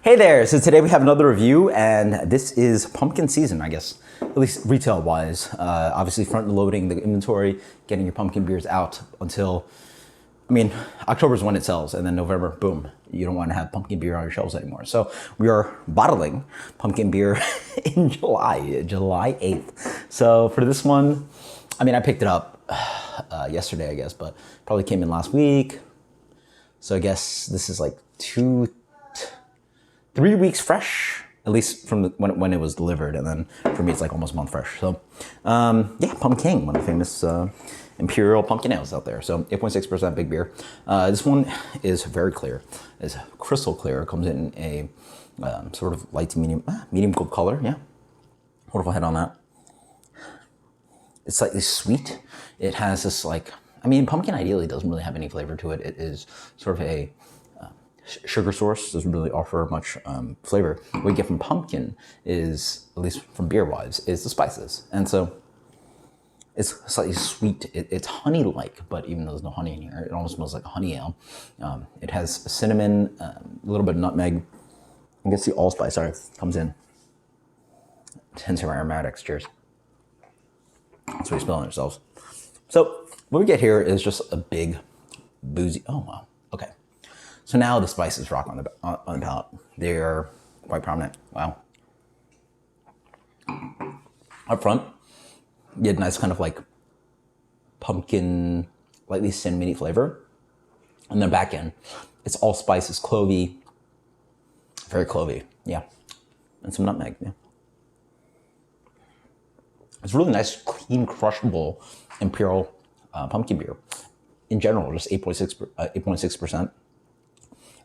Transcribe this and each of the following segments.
Hey there, so today we have another review, and this is pumpkin season, I guess, at least retail-wise. Obviously front-loading the inventory, getting your pumpkin beers out until, October is when it sells, and then November, boom, you don't want to have pumpkin beer on your shelves anymore. So we are bottling pumpkin beer in July 8th. So for this one, I picked it up yesterday, I guess, but probably came in last week. So I guess this is like 3 weeks fresh, at least from when it was delivered, and then for me it's like almost a month fresh. So yeah, Pumking, one of the famous imperial pumpkin ales out there. So 8.6% big beer. This one is very clear. It's crystal clear. It comes in a sort of light to medium gold color. Yeah, wonderful head on that. It's slightly sweet. It has this pumpkin ideally doesn't really have any flavor to it. It is sort of a sugar source, doesn't really offer much flavor. What you get from pumpkin is, at least from beer wise, is the spices. And so it's slightly sweet. It's honey-like, but even though there's no honey in here, it almost smells like a honey ale. It has cinnamon, a little bit of nutmeg. I guess the allspice, comes in. Hence our aromatics, cheers. That's what you smell on yourselves. So what we get here is just a big boozy, oh wow, okay. So now the spices rock on the palate. They're quite prominent. Wow. Up front, you get a nice kind of like pumpkin, lightly cinnamony flavor. And then back end, it's all spices, clovey, very clovey, yeah. And some nutmeg, yeah. It's really nice, clean, crushable imperial pumpkin beer. In general, just 8.6%.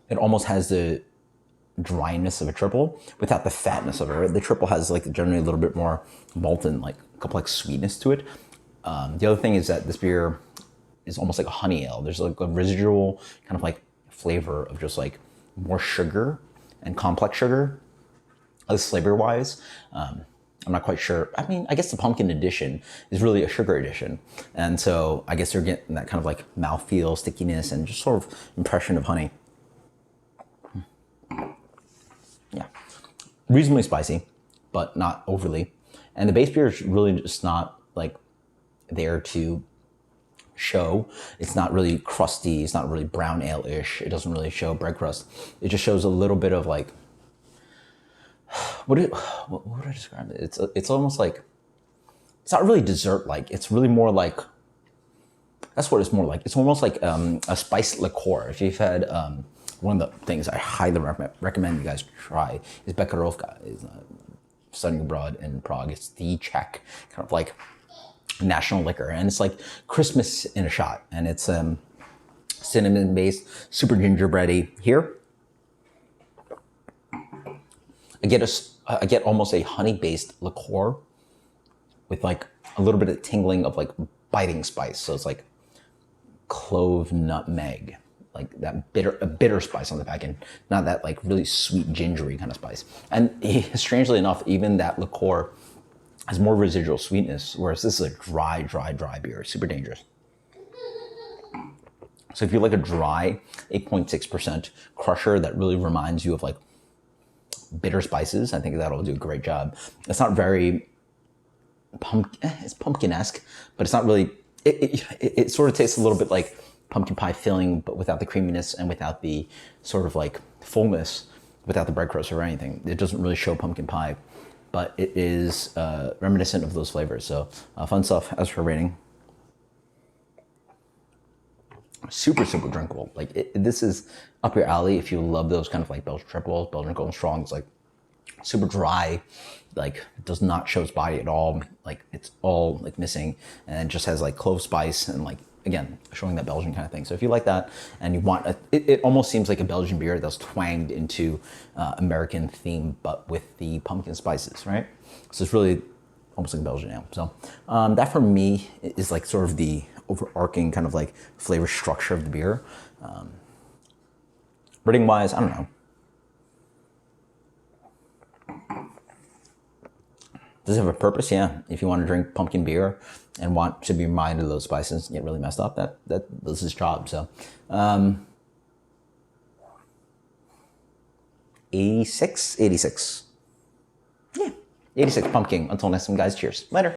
It almost has the dryness of a triple without the fatness of it. Right? The triple has like generally a little bit more malted, like a couple like sweetness to it. The other thing is that this beer is almost like a honey ale. There's like a residual kind of like flavor of just like more sugar and complex sugar, at least flavor wise. I'm not quite sure. I guess the pumpkin edition is really a sugar edition. And so I guess you're getting that kind of like mouthfeel, stickiness, and just sort of impression of honey. Yeah, reasonably spicy, but not overly. And the base beer is really just not like there to show. It's not really crusty. It's not really brown ale-ish. It doesn't really show bread crust. It just shows a little bit of like, what would I describe it? It's almost like, it's not really dessert-like. It's really more like, that's what it's more like. It's almost like a spiced liqueur. If you've had, one of the things I highly recommend you guys try is Bekarovka. It's studying abroad in Prague. It's the Czech kind of like national liquor. And it's like Christmas in a shot. And it's cinnamon-based, super gingerbready. Here, I get almost a honey-based liqueur with like a little bit of tingling of like biting spice. So it's like clove, nutmeg, like that bitter spice on the back end, not that like really sweet gingery kind of spice. And strangely enough, even that liqueur has more residual sweetness, whereas this is a dry beer, super dangerous. So if you like a dry 8.6% crusher that really reminds you of like bitter spices, I think that'll do a great job. It's not very it's pumpkin-esque, but it's not really, it sort of tastes a little bit like pumpkin pie filling, but without the creaminess and without the sort of like fullness, without the bread crust or anything. It doesn't really show pumpkin pie, but it is reminiscent of those flavors. So fun stuff. As for rating, super drinkable. Like this is up your alley if you love those kind of like Belgian triples, Belgian Golden Strongs, like super dry, like does not show its body at all. Like it's all like missing, and it just has like clove spice and like, again, showing that Belgian kind of thing. So if you like that and you want, it almost seems like a Belgian beer that's twanged into American theme, but with the pumpkin spices, right? So it's really almost like a Belgian ale. So that for me is like sort of the overarching kind of like flavor structure of the beer. Rating wise, I don't know. Does it have a purpose? Yeah. If you want to drink pumpkin beer and want to be reminded of those spices and get really messed up, that does its job. So 86? 86. Yeah, 86 Pumpkin. Until next time, guys. Cheers. Later.